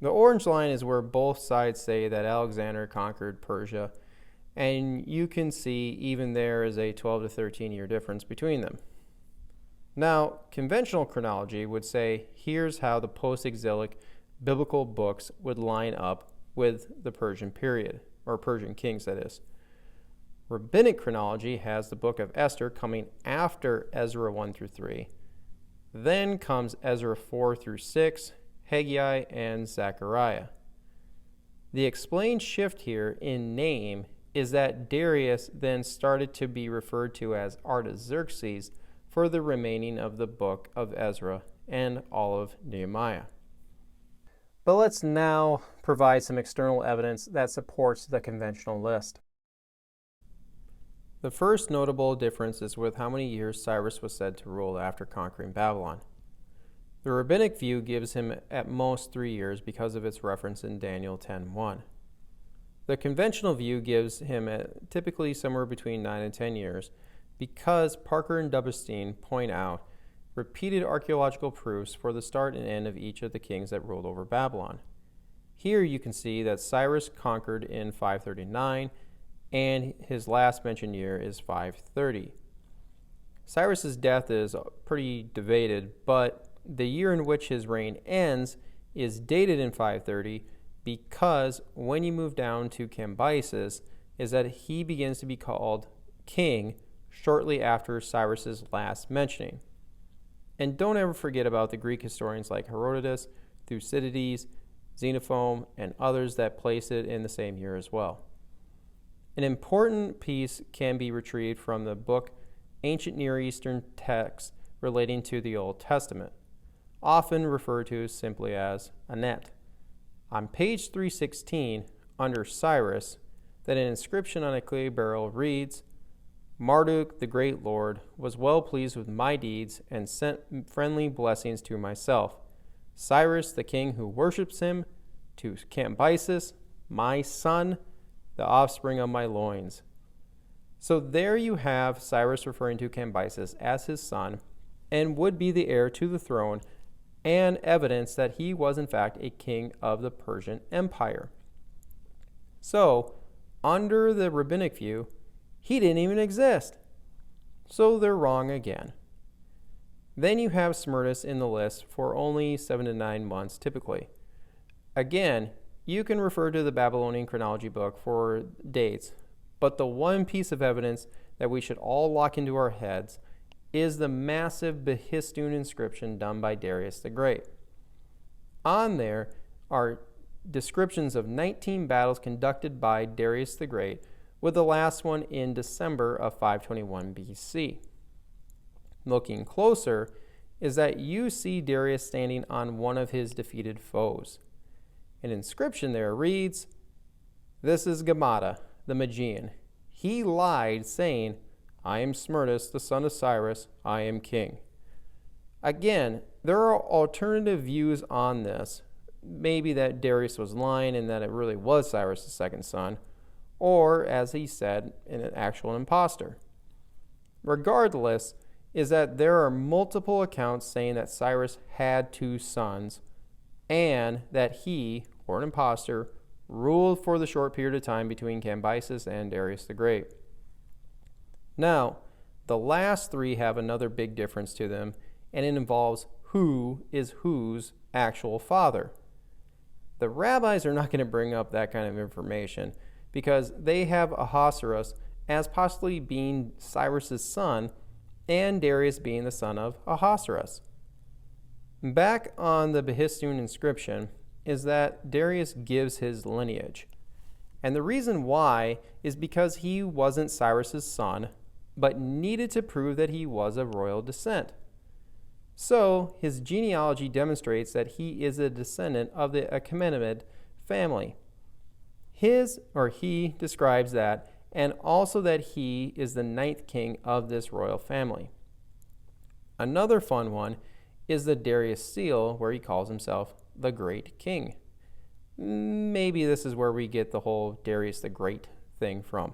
The orange line is where both sides say that Alexander conquered Persia, and you can see even there is a 12 to 13 year difference between them. Now, conventional chronology would say here's how the post-exilic biblical books would line up with the Persian period, or Persian kings, that is. Rabbinic chronology has the book of Esther coming after Ezra 1 through 3. Then comes Ezra 4 through 6, Haggai, and Zechariah. The explained shift here in name is that Darius then started to be referred to as Artaxerxes for the remaining of the book of Ezra and all of Nehemiah. But let's now provide some external evidence that supports the conventional list. The first notable difference is with how many years Cyrus was said to rule after conquering Babylon. The rabbinic view gives him at most 3 years because of its reference in Daniel 10:1. The conventional view gives him typically somewhere between 9 and 10 years because Parker and Dubberstein point out repeated archaeological proofs for the start and end of each of the kings that ruled over Babylon. Here you can see that Cyrus conquered in 539 and his last mentioned year is 530. Cyrus's death is pretty debated, but the year in which his reign ends is dated in 530 because when you move down to Cambyses is that he begins to be called king shortly after Cyrus's last mentioning. And don't ever forget about the Greek historians like Herodotus, Thucydides, Xenophon, and others that place it in the same year as well. An important piece can be retrieved from the book Ancient Near Eastern Texts relating to the Old Testament, often referred to simply as Anet. On page 316, under Cyrus, that an inscription on a clay barrel reads, Marduk, the great lord, was well pleased with my deeds and sent friendly blessings to myself. Cyrus, the king who worships him, to Cambyses, my son, the offspring of my loins. So there you have Cyrus referring to Cambyses as his son and would be the heir to the throne and evidence that he was in fact a king of the Persian Empire. So, under the rabbinic view, he didn't even exist. So they're wrong again. Then you have Smyrna in the list for only 7 to 9 months typically. Again, you can refer to the Babylonian chronology book for dates, but the one piece of evidence that we should all lock into our heads is the massive Behistun inscription done by Darius the Great. On there are descriptions of 19 battles conducted by Darius the Great, with the last one in December of 521 BC. Looking closer is that you see Darius standing on one of his defeated foes. An inscription there reads, This is Gamada, the Magian. He lied, saying, I am Smyrtus, the son of Cyrus, I am king. Again, there are alternative views on this. Maybe that Darius was lying and that it really was Cyrus' second son, or, as he said, an actual imposter. Regardless, is that there are multiple accounts saying that Cyrus had 2 sons and that he, or an imposter, ruled for the short period of time between Cambyses and Darius the Great. Now, the last 3 have another big difference to them, and it involves who is whose actual father. The rabbis are not going to bring up that kind of information because they have Ahasuerus as possibly being Cyrus's son and Darius being the son of Ahasuerus. Back on the Behistun inscription is that Darius gives his lineage. And the reason why is because he wasn't Cyrus's son, but needed to prove that he was of royal descent. So his genealogy demonstrates that he is a descendant of the Achaemenid family. He describes that, and also that he is the 9th king of this royal family. Another fun one is the Darius seal, where he calls himself the Great King. Maybe this is where we get the whole Darius the Great thing from.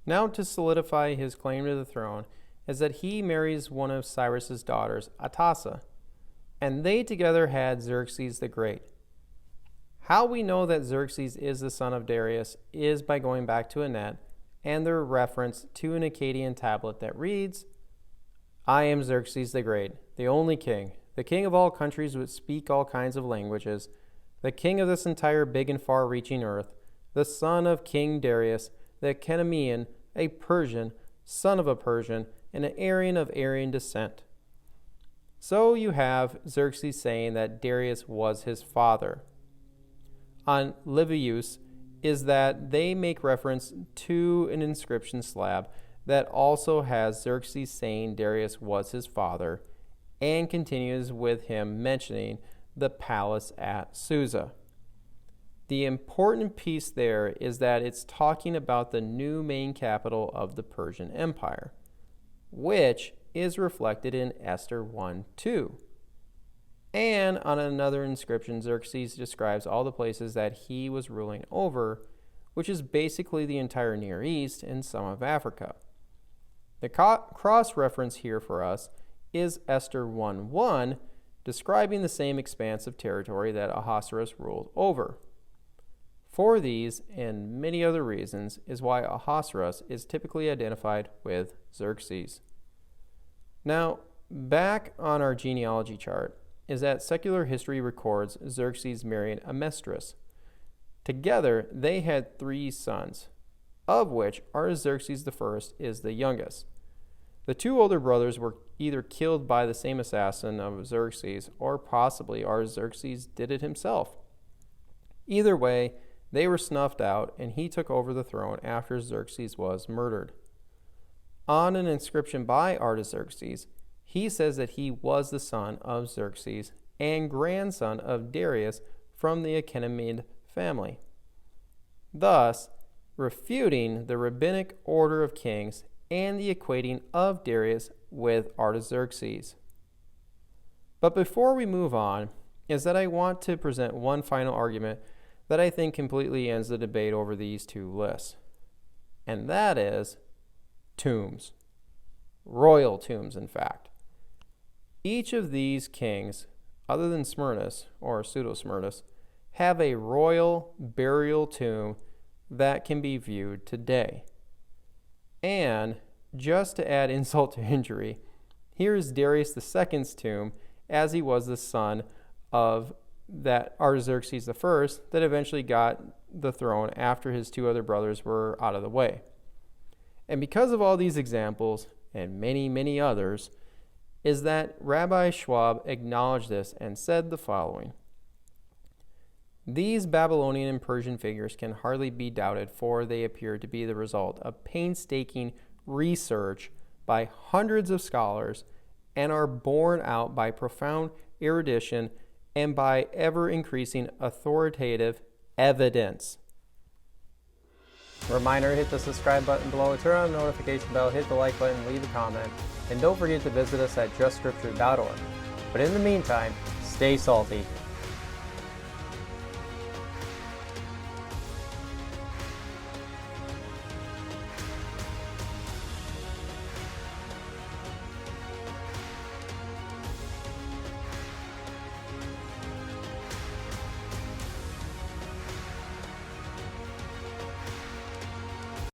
Now, to solidify his claim to the throne, is that he marries one of Cyrus's daughters, Atassa, and they together had Xerxes the Great. How we know that Xerxes is the son of Darius is by going back to Anet and their reference to an Akkadian tablet that reads, I am Xerxes the Great, the only king, the king of all countries which speak all kinds of languages, the king of this entire big and far-reaching earth, the son of King Darius, the Canaanian, a Persian, son of a Persian, and an Aryan of Aryan descent. So you have Xerxes saying that Darius was his father. On Livius is that they make reference to an inscription slab that also has Xerxes saying Darius was his father, and continues with him mentioning the palace at Susa. The important piece there is that it's talking about the new main capital of the Persian Empire, which is reflected in Esther 1:2. And on another inscription, Xerxes describes all the places that he was ruling over, which is basically the entire Near East and some of Africa. The cross-reference here for us is Esther 1:1, describing the same expanse of territory that Ahasuerus ruled over. For these and many other reasons is why Ahasuerus is typically identified with Xerxes. Now, back on our genealogy chart is that secular history records Xerxes marrying Amestris. Together, they had 3 sons, of which Artaxerxes I is the youngest. The 2 older brothers were either killed by the same assassin of Xerxes, or possibly Artaxerxes did it himself. Either way, they were snuffed out, and he took over the throne after Xerxes was murdered. On an inscription by Artaxerxes, he says that he was the son of Xerxes and grandson of Darius from the Achaemenid family, thus refuting the rabbinic order of kings and the equating of Darius with Artaxerxes. But before we move on, is that I want to present one final argument that I think completely ends the debate over these 2 lists, and that is tombs. Royal tombs, in fact. Each of these kings, other than Smyrnus, or Pseudo-Smyrnus, have a royal burial tomb that can be viewed today. And just to add insult to injury, here is Darius II's tomb, as he was the son of that Artaxerxes I that eventually got the throne after his 2 other brothers were out of the way. And because of all these examples, and many, many others, is that Rabbi Schwab acknowledged this and said the following: These Babylonian and Persian figures can hardly be doubted, for they appear to be the result of painstaking research by hundreds of scholars and are borne out by profound erudition and by ever-increasing authoritative evidence. Reminder, hit the subscribe button below, turn on the notification bell, hit the like button, leave a comment, and don't forget to visit us at justscripture.org. But in the meantime, stay salty.